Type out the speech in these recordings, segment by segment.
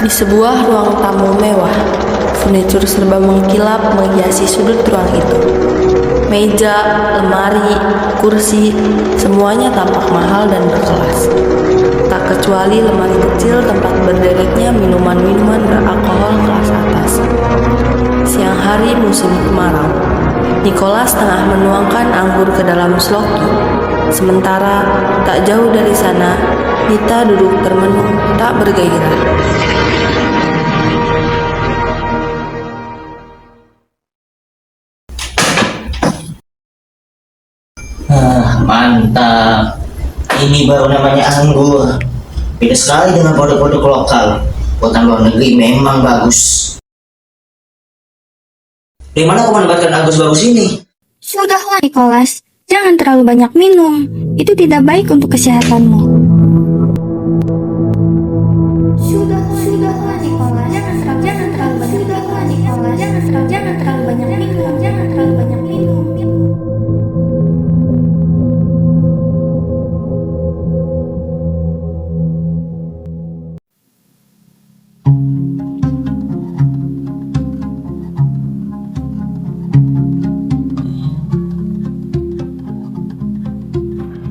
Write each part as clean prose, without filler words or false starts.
Di sebuah ruang tamu mewah, furnitur serba mengkilap menghiasi sudut ruang itu. Meja, lemari, kursi, semuanya tampak mahal dan berkelas. Tak kecuali lemari kecil tempat berdereknya minuman-minuman beralkohol kelas atas. Siang hari musim kemarau, Nicholas tengah menuangkan anggur ke dalam sloki. Sementara tak jauh dari sana, Nita duduk termenung tak bergairah. Mantap. Ini baru namanya anggur. Beda sekali dengan produk-produk lokal. Buatan luar negeri memang bagus. Dari mana kau mendapatkan anggur bagus ini? Sudahlah, Nicholas. Jangan terlalu banyak minum. Itu tidak baik untuk kesehatanmu. Sudahlah, Nicholas. Jangan terlalu banyak minum. Jangan terlalu banyak minum.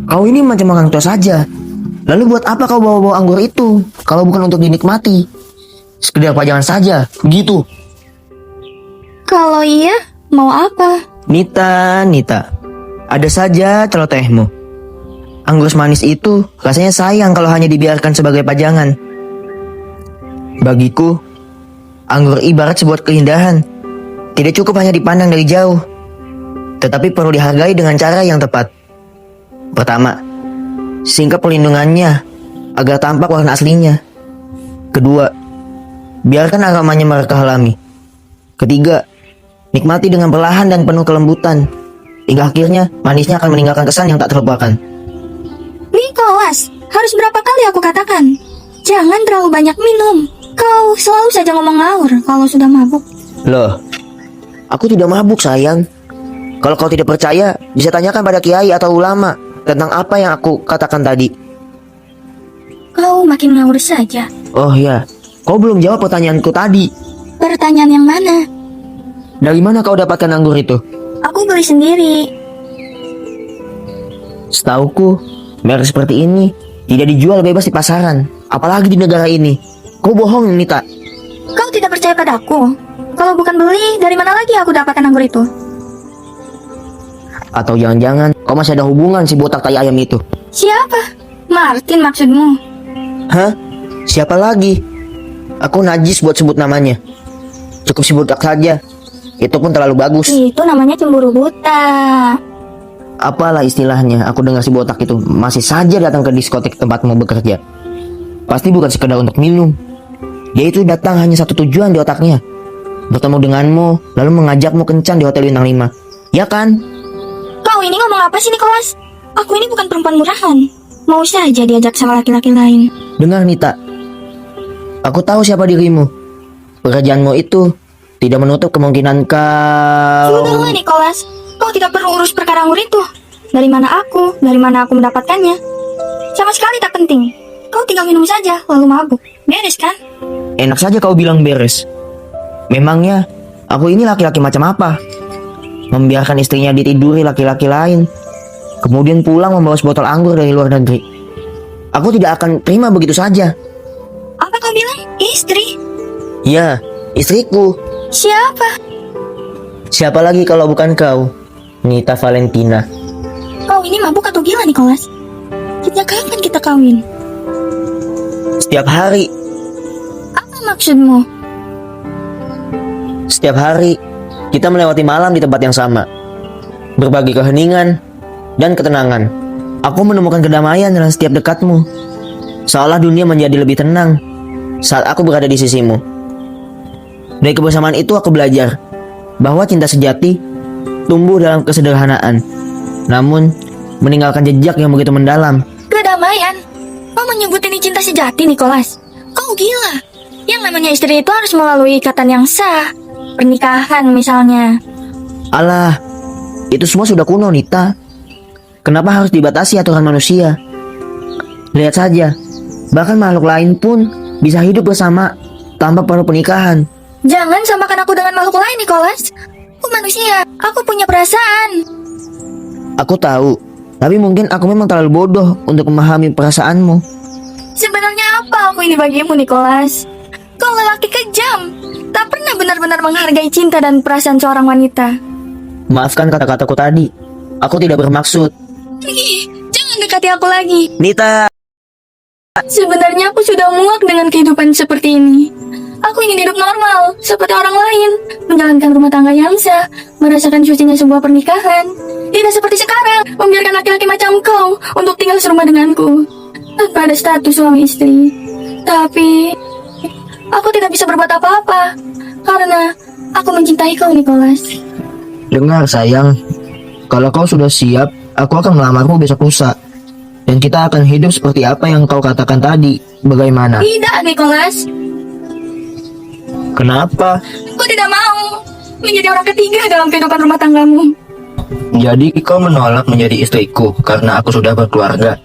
Kau ini macam orang tua saja. Lalu buat apa kau bawa-bawa anggur itu kalau bukan untuk dinikmati? Sekedar pajangan saja, begitu. Kalau iya, mau apa? Nita, ada saja celotehmu. Anggur manis itu rasanya sayang kalau hanya dibiarkan sebagai pajangan. Bagiku, anggur ibarat sebuah keindahan. Tidak cukup hanya dipandang dari jauh, tetapi perlu dihargai dengan cara yang tepat. Pertama, singkat perlindungannya agar tampak warna aslinya. Kedua, biarkan aromanya mereka alami. Ketiga, nikmati dengan perlahan dan penuh kelembutan, hingga akhirnya manisnya akan meninggalkan kesan yang tak terlupakan. Nicholas, harus berapa kali aku katakan? Jangan terlalu banyak minum. Kau selalu saja ngomong ngawur kalau sudah mabuk. Loh, aku tidak mabuk sayang. Kalau kau tidak percaya, bisa tanyakan pada kiai atau ulama tentang apa yang aku katakan tadi. Kau makin ngawur saja. Oh ya, kau belum jawab pertanyaanku tadi. Pertanyaan yang mana? Dari mana kau dapatkan anggur itu? Aku beli sendiri. Setauku, merek seperti ini tidak dijual bebas di pasaran, apalagi di negara ini. Kau bohong, Nita. Kau tidak percaya padaku? Kalau bukan beli, dari mana lagi aku dapatkan anggur itu? Atau jangan-jangan kau masih ada hubungan si botak tai ayam itu? Siapa? Martin maksudmu? Hah? Siapa lagi? Aku najis buat sebut namanya. Cukup si botak saja. Itu pun terlalu bagus. Itu namanya cemburu buta. Apalah istilahnya, aku dengar si botak itu masih saja datang ke diskotik tempatmu bekerja. Pasti bukan sekedar untuk minum. Dia itu datang hanya satu tujuan di otaknya. Bertemu denganmu, lalu mengajakmu kencan di Hotel Bintang 5. Ya kan? Kau ini ngomong apa sih, Nicholas? Aku ini bukan perempuan murahan. Mau saja diajak sama laki-laki lain. Dengar Nita, aku tahu siapa dirimu. Pekerjaanmu itu tidak menutup kemungkinan kau... Sudahlah, Nicholas. Kau tidak perlu urus perkara anggur itu. Dari mana aku mendapatkannya. Sama sekali tak penting. Kau tinggal minum saja, lalu mabuk. Beres kan? Enak saja kau bilang beres. Memangnya aku ini laki-laki macam apa? Membiarkan istrinya ditiduri laki-laki lain, kemudian pulang membawa sebotol anggur dari luar negeri. Aku tidak akan terima begitu saja. Apa kau bilang? Istri? Ya, istriku. Siapa? Siapa lagi kalau bukan kau, Nita Valentina. Kau ini mabuk atau gila, Nicholas? Sejak kapan kita kawin? Setiap hari, Apa maksudmu? setiap hari kita melewati malam di tempat yang sama, berbagi keheningan dan ketenangan. Aku menemukan kedamaian dalam setiap dekatmu, seolah dunia menjadi lebih tenang saat aku berada di sisimu. Dari kebersamaan itu aku belajar bahwa cinta sejati tumbuh dalam kesederhanaan, namun meninggalkan jejak yang begitu mendalam. Kedamaian? Kau menyebut ini cinta sejati, Nicholas? Kau gila. Yang namanya istri itu harus melalui ikatan yang sah. Pernikahan misalnya. Alah, itu semua sudah kuno, Nita. Kenapa harus dibatasi aturan manusia? Lihat saja, bahkan makhluk lain pun bisa hidup bersama tanpa pada pernikahan. Jangan samakan aku dengan makhluk lain, Nicholas. Aku manusia, aku punya perasaan. Aku tahu, tapi mungkin aku memang terlalu bodoh untuk memahami perasaanmu. Sebenarnya apa aku ini bagimu, Nicholas? Kau lelaki kejam, tak pernah benar-benar menghargai cinta dan perasaan seorang wanita. Maafkan kata-kataku tadi. Aku tidak bermaksud. Ih, jangan dekati aku lagi. Nita, Sebenarnya aku sudah muak dengan kehidupan seperti ini. Aku ingin hidup normal, seperti orang lain, menjalankan rumah tangga yang sah, merasakan sucinya sebuah pernikahan. Tidak seperti sekarang, membiarkan laki-laki macam kau untuk tinggal serumah denganku, tanpa ada status suami istri. Tapi, aku tidak bisa berbuat apa-apa, karena aku mencintai kau, Nicholas. dengar sayang. Kalau kau sudah siap, aku akan melamarmu besok lusa. Dan kita akan hidup seperti apa yang kau katakan tadi. Bagaimana? Tidak, Nicholas. Kenapa? Aku tidak mau menjadi orang ketiga dalam kehidupan rumah tanggamu. Jadi kau menolak menjadi istriku karena aku sudah berkeluarga.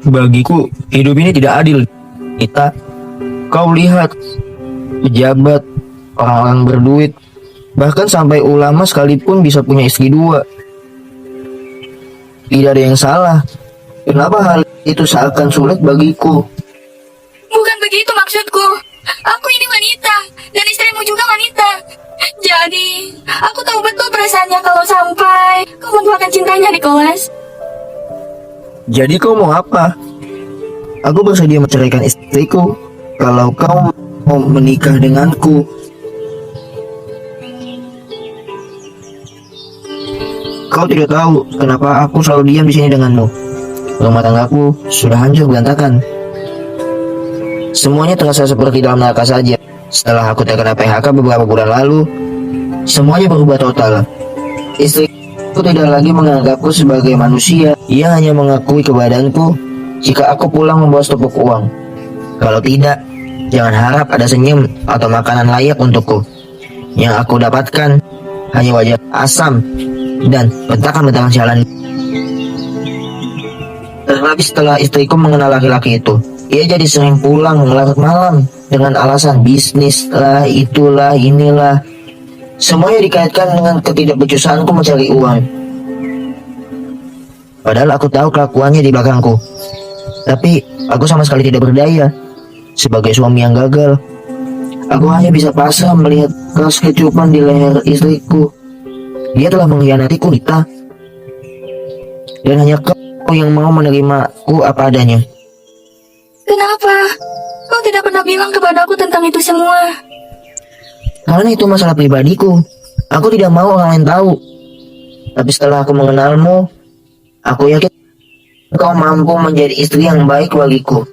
Bagiku, hidup ini tidak adil. Nita, kau lihat pejabat, orang-orang berduit, bahkan sampai ulama sekalipun bisa punya istri dua. Tidak ada yang salah. Kenapa hal itu seakan sulit bagiku? Bukan begitu maksudku. Aku ini wanita, dan istrimu juga wanita. Jadi, aku tahu betul perasaannya kalau sampai kau menduakan cintanya, Nicholas. Jadi kau mau apa? Aku bersedia menceraikan istriku kalau kau mau menikah denganku. Kau tidak tahu kenapa aku selalu diam di sini denganmu. Rumah tanggaku sudah hancur berantakan. Semuanya terasa seperti dalam neraka saja. Setelah aku terkena PHK beberapa bulan lalu, semuanya berubah total. Istriku tidak lagi menganggapku sebagai manusia. Ia hanya mengakui kepadaku jika aku pulang membawa setupuk uang. Kalau tidak, jangan harap ada senyum atau makanan layak untukku. Yang aku dapatkan hanya wajah asam dan bentakan-bentakan sialan. Terlebih setelah istriku mengenal laki-laki itu, ia jadi sering pulang larut malam dengan alasan bisnis lah, itulah, inilah. Semuanya dikaitkan dengan ketidakbecusaanku mencari uang. Padahal aku tahu kelakuannya di belakangku. Tapi aku sama sekali tidak berdaya. Sebagai suami yang gagal, aku hanya bisa pasrah melihat keras kecupan di leher istriku. Dia telah mengkhianatiku, Nita. Dan hanya kau yang mau menerimaku apa adanya. Kenapa? Kau tidak pernah bilang kepadaku tentang itu semua. Karena itu masalah pribadiku. Aku tidak mau orang lain tahu. Tapi setelah aku mengenalmu, aku yakin kau mampu menjadi istri yang baik bagiku.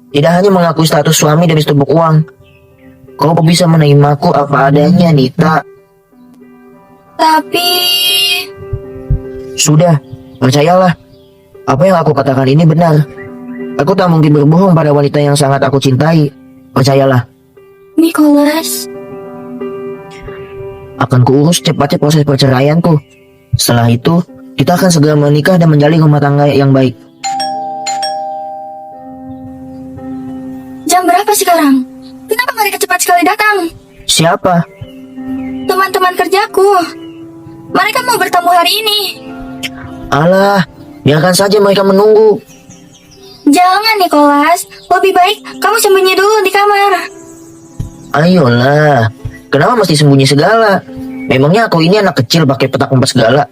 Tidak hanya mengakui status suami demi setupuk uang. Kau bisa menerimaku apa adanya, Nita. Tapi... Sudah, percayalah. Apa yang aku katakan ini benar. Aku tak mungkin berbohong pada wanita yang sangat aku cintai. Percayalah. Nicholas, Akan kuurus cepatnya proses perceraianku. Setelah itu, kita akan segera menikah dan menjalin rumah tangga yang baik. jam berapa sekarang? Kenapa mereka cepat sekali datang? Siapa? Teman-teman kerjaku. Mereka mau bertemu hari ini. Alah, biarkan saja mereka menunggu. Jangan, Nicholas. Lebih baik kamu sembunyi dulu di kamar. Ayolah, kenapa mesti sembunyi segala? Memangnya aku ini anak kecil pakai petak umpet segala?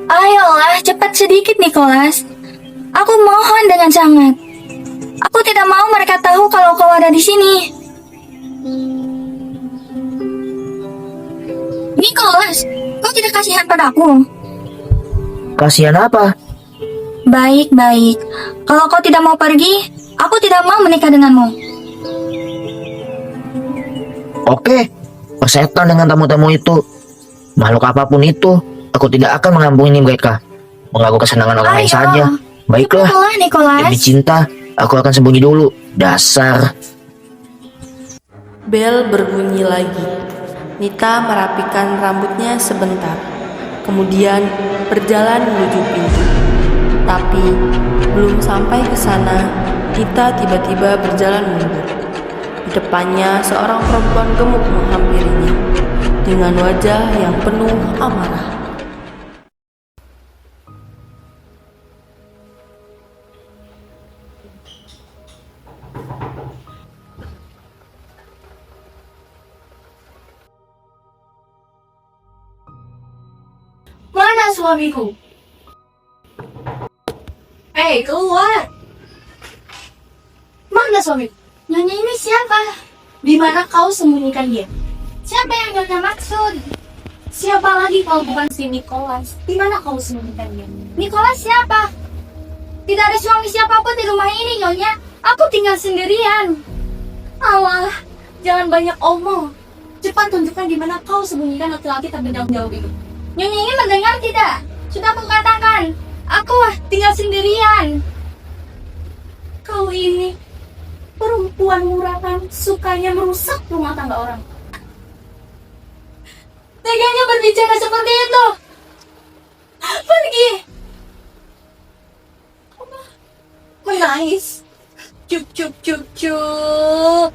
Ayolah, cepat sedikit, Nicholas. Aku mohon dengan sangat. Aku tidak mau mereka tahu kalau kau ada di sini. Nicholas, kau tidak kasihan padaku? Kasihan apa? Baik-baik. Kalau kau tidak mau pergi, aku tidak mau menikah denganmu. Oke, persetan dengan tamu-tamu itu. Makhluk apapun itu, aku tidak akan mengampuni mereka. Mengganggu kesenangan orang lain Ayo, saja. Baiklah, cepatlah, Nicholas. demi cinta, aku akan sembunyi dulu. Dasar. Bel berbunyi lagi. Nita merapikan rambutnya sebentar, kemudian berjalan menuju pintu. Tapi belum sampai ke sana, kita tiba-tiba berjalan mundur. Di depannya seorang perempuan gemuk menghampirinya dengan wajah yang penuh amarah. Mana suamiku? Hei, keluar! Mana suamiku? Nyonya ini siapa? Di mana kau sembunyikan dia? Siapa yang Nyonya maksud? Siapa lagi kalau bukan si Nicholas? Di mana kau sembunyikan dia? Nicholas siapa? Tidak ada suami siapapun di rumah ini, Nyonya. Aku tinggal sendirian. Alah, jangan banyak omong. Cepat tunjukkan di mana kau sembunyikan laki-laki tak bertanggung jawab itu. Nyonya ini mendengar tidak? Sudah aku katakan, aku tinggal sendirian. Kau ini perempuan murahan, sukanya merusak rumah tangga orang. Teganya berbicara seperti itu. Pergi. Menangis. Cup cup cup cup.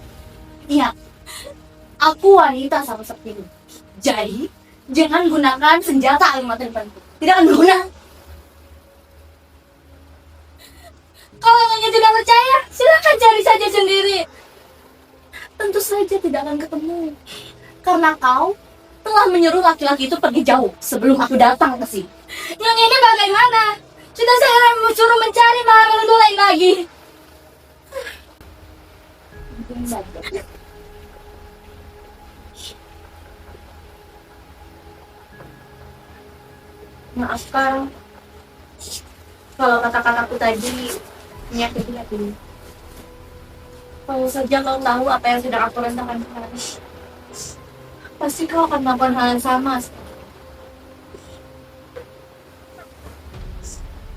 Iya, aku wanita sama seperti itu. Jadi jangan gunakan senjata air mata depanku. Tidak akan berguna. Kalau hanya tidak percaya, silakan cari saja sendiri. Tentu saja tidak akan ketemu. Karena kau telah menyuruh laki-laki itu pergi jauh sebelum aku datang ke sini. Yang ini bagaimana? Sudah saya suruh mencari malah menuduh lain lagi. Mungkin saja. Maafkan kalau kata-kataku tadi menyakiti hatimu. Kalau saja kau tahu apa yang sudah aku rasakan sekarang, pasti kau akan melakukan hal yang sama.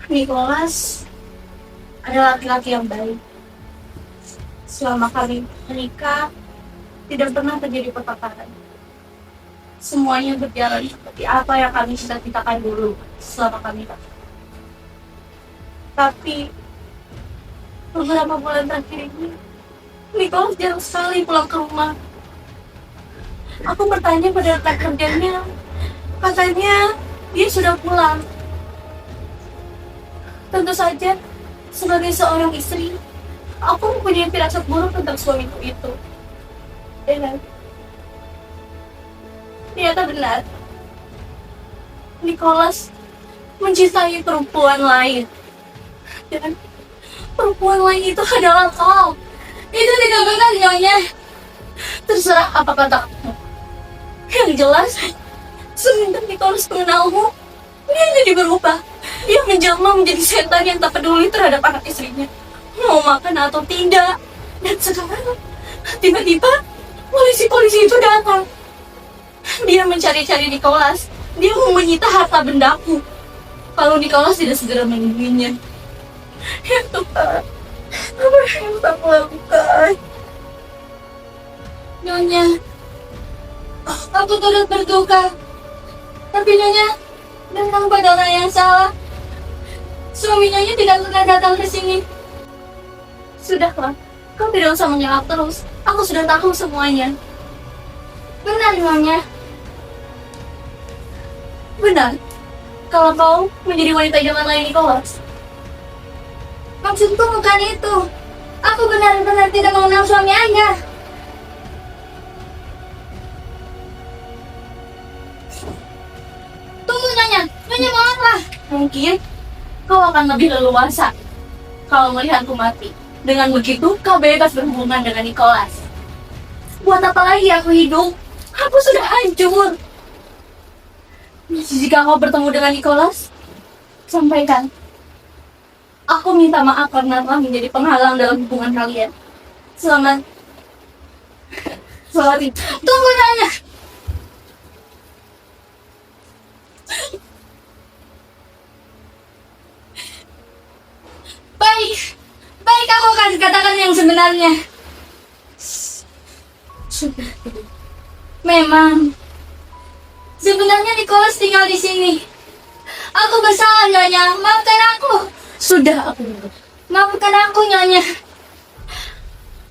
Nicholas adalah laki-laki yang baik. Selama kami menikah, tidak pernah terjadi pertengkaran. Semuanya berjalan seperti apa yang kami cita-citakan dulu selama kami menikah. Tapi beberapa bulan terakhir ini, Nicholas jarang sekali pulang ke rumah. Aku bertanya pada rekan kerjanya, katanya dia sudah pulang. Tentu saja, sebagai seorang istri, aku mempunyai firasat buruk tentang suamiku itu. Dan ternyata benar, Nicholas mencintai perempuan lain. Dan perempuan lain itu adalah kau. Itu tidak benar, Nyonya. Terserah apa katamu. Yang jelas, semenjak Nicholas mengenalmu, dia jadi berubah. Dia menjelma menjadi setan yang tak peduli terhadap anak istrinya, mau makan atau tidak. Dan sekarang, tiba-tiba polisi-polisi itu datang. Dia mencari-cari Nicholas. Dia mau menyita harta bendaku. Kalau Nicholas tidak segera melindunginya. Ya Tuhan, apa yang harus aku lakukan? Nyonya, aku turut berduka. Tapi Nyonya datang pada orang yang salah. Suami Nyonya tidak pernah datang ke sini. Sudahlah, kau tidak usah mengelak terus. Aku sudah tahu semuanya. Benar, Nyonya. Benar. Kalau kau menjadi wanita zaman lain Nicholas. Maksudku bukan itu. Aku benar-benar tidak mengenal suami Anda. Tunggu, Nyonya. Nyonya mau apa? Mungkin kau akan lebih leluasa kalau melihatku mati. Dengan begitu, kau bebas berhubungan dengan Nicholas. Buat apa lagi aku hidup? Aku sudah hancur. Jika kau bertemu dengan Nicholas, sampaikan. Aku minta maaf karena telah menjadi penghalang dalam hubungan kalian. Selamat. Sorry. Tunggu, Nyonya. Baik. Baik, aku akan katakan yang sebenarnya. Memang. Sebenarnya Nicholas tinggal di sini. Aku bersalah, Nyonya. Maafkan aku. Sudah aku dulu. Maafkan aku, Nyonya.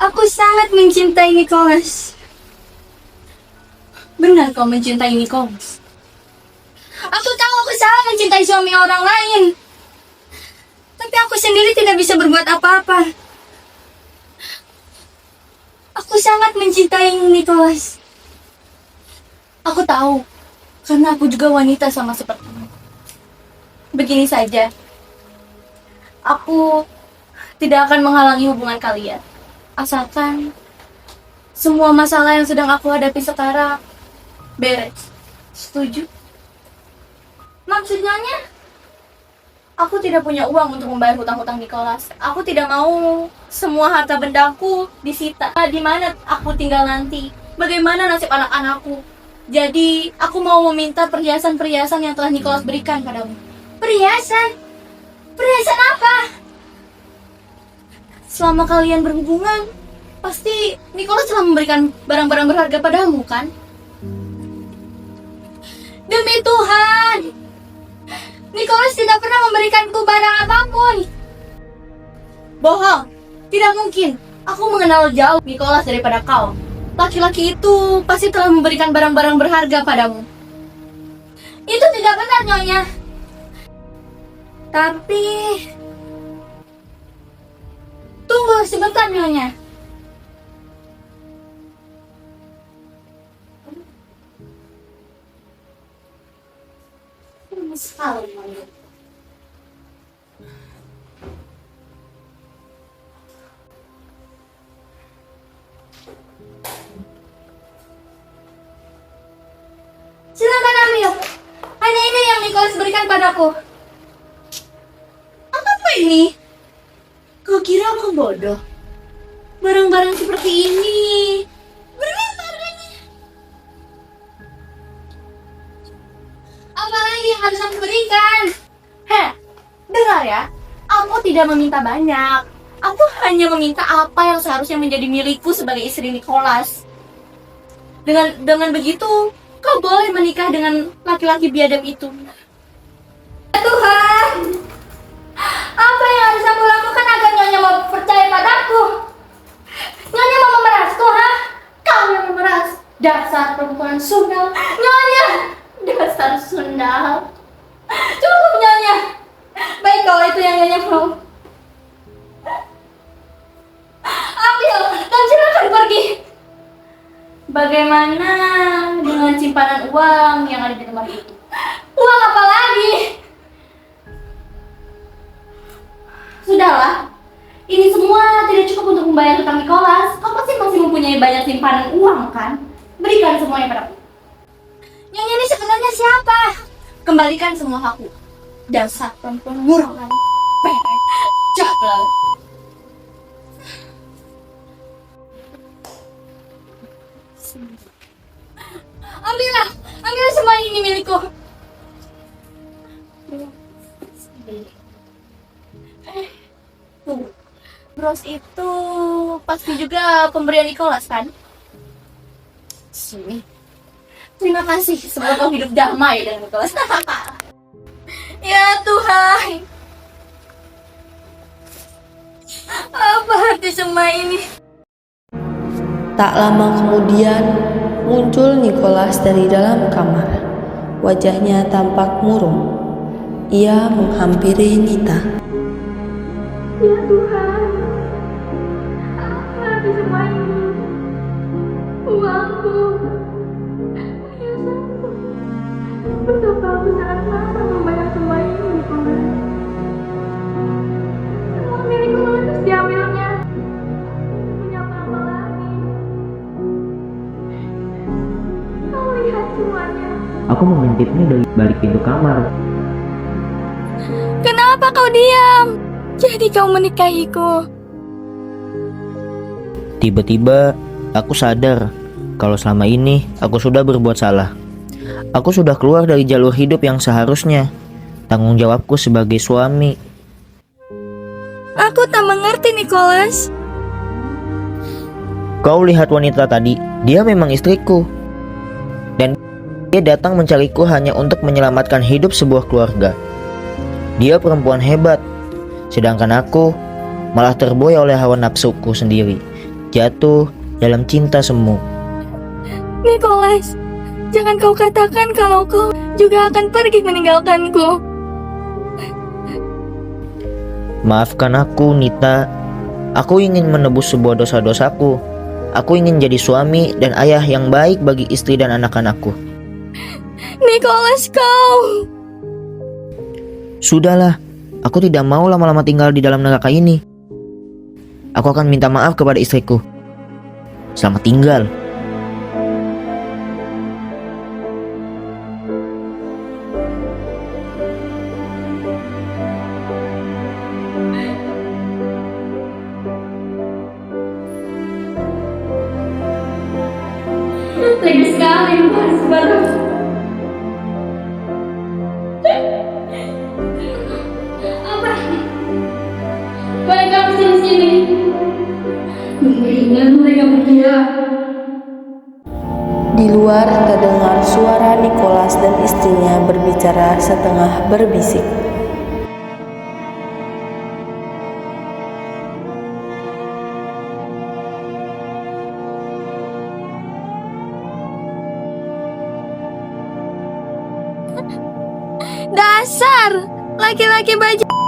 Aku sangat mencintai Nicholas. Benar kau mencintai Nicholas. Aku tahu aku salah mencintai suami orang lain. Tapi aku sendiri tidak bisa berbuat apa-apa. Aku sangat mencintai Nicholas. Aku tahu, karena aku juga wanita sama sepertimu. Begini saja, aku tidak akan menghalangi hubungan kalian. Asalkan semua masalah yang sedang aku hadapi sekarang beres. Setuju? Maksudnya, aku tidak punya uang untuk membayar hutang-hutang Nicholas. Aku tidak mau semua harta bendaku disita. Di mana aku tinggal nanti? Bagaimana nasib anak-anakku? Jadi, aku mau meminta perhiasan-perhiasan yang telah Nicholas berikan padamu. Perhiasan? Perhiasan apa? Selama kalian berhubungan, pasti Nicholas telah memberikan barang-barang berharga padamu, kan? Demi Tuhan! Nicholas tidak pernah memberikanku barang apapun. Bohong, tidak mungkin. Aku mengenal jauh Nicholas daripada kau. Laki-laki itu pasti telah memberikan barang-barang berharga padamu. Itu tidak benar, Nyonya. Tapi... tunggu sebentar, Nyonya. Sekali, Nyonya. Silakan ambil. Hanya ini yang Nicholas berikan padaku. Apa ini? Kau kira aku bodoh? Barang-barang seperti ini berapa harganya? Apalagi yang harus aku berikan? Dengar ya. Aku tidak meminta banyak. Aku hanya meminta apa yang seharusnya menjadi milikku sebagai istri Nicholas. Dengan begitu, kau boleh menikah dengan laki-laki biadab itu. Tuhan, apa yang harus aku lakukan agar Nyonya mau percaya padaku? Nyonya mau memerasku, ha? Kau yang memeras. Dasar perempuan sundal. Nyonya, dasar sundal. Cukup, Nyonya. Baik, kalau itu yang Nyonya mau. Ambil dan silakan pergi. Bagaimana dengan simpanan uang yang ada di lemari itu? Uang apa lagi? Sudahlah, ini semua tidak cukup untuk membayar hutang Nicholas. Kau pasti masih mempunyai banyak simpanan uang, kan? Berikan semuanya padaku. Nyonya ini sebenarnya siapa? Kembalikan semua hakku. Dasar perempuan murahan. Perek. Jablay. Ambillah semua ini milikku. Tuh, bros itu pasti juga pemberian Nicholas, kan? Sini. Terima kasih, semoga kau hidup damai dengan Nicholas. Ya Tuhan, apa arti semua ini? Tak lama kemudian, muncul Nicholas dari dalam kamar. Wajahnya tampak murung. Ia menghampiri Nita. Ya Tuhan, apa arti semua ini? Uangku, perhiasanku. Betapa aku sangat lama membayar semua ini, Nicholas. Semua milikku harus diambilnya. Punya apa lagi? Kau lihat semuanya. Aku mengintipnya dari balik pintu kamar. Kenapa kau diam? Jadi kau menikahiku. Tiba-tiba aku sadar kalau selama ini aku sudah berbuat salah. Aku sudah keluar dari jalur hidup yang seharusnya. Tanggung jawabku sebagai suami. Aku tak mengerti, Nicholas. Kau lihat wanita tadi, dia memang istriku. Dan dia datang mencariku hanya untuk menyelamatkan hidup sebuah keluarga. Dia perempuan hebat. Sedangkan aku malah terboya oleh hawa nafsuku sendiri, jatuh dalam cinta semu. Nicholas, jangan kau katakan kalau kau juga akan pergi meninggalkanku. Maafkan aku, Nita. Aku ingin menebus sebuah dosa-dosaku. Aku ingin jadi suami dan ayah yang baik bagi istri dan anak-anakku. Nicholas, kau... Sudahlah, aku tidak mau lama-lama tinggal di dalam neraka ini. Aku akan minta maaf kepada istriku. Selamat tinggal. Tega sekali, Mas. Apa? Boleh kamu sini? Mendingan mereka mengira. Di luar terdengar suara Nicholas dan istrinya berbicara setengah berbisik. Dasar laki-laki bajingan.